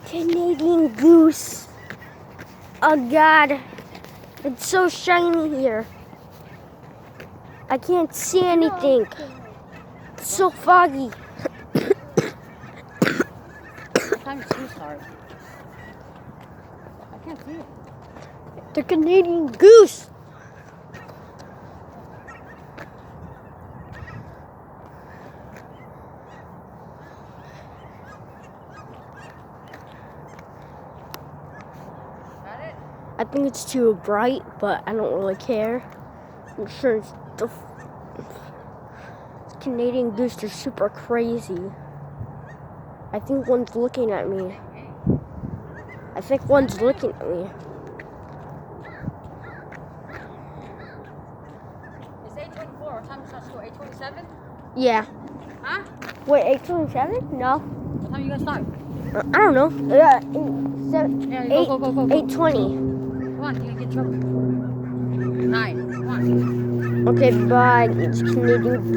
Canadian goose. Oh God, it's so shiny here. I can't see anything. It's so foggy. What time does school start? I can't see it. The Canadian goose. Got it? I think it's too bright, but I don't really care. I'm sure it's the Canadian goose. They're super crazy. I think one's looking at me. I think one's looking at me. It's 8:24. What time does school? 8:27? Yeah. Huh? Wait, 8:27? No. What time you gonna start? I don't know. Yeah, Yeah, go. 8:20. Come on, you gonna get in trouble. 9. Come on. Okay, bye. It's Canadian goose.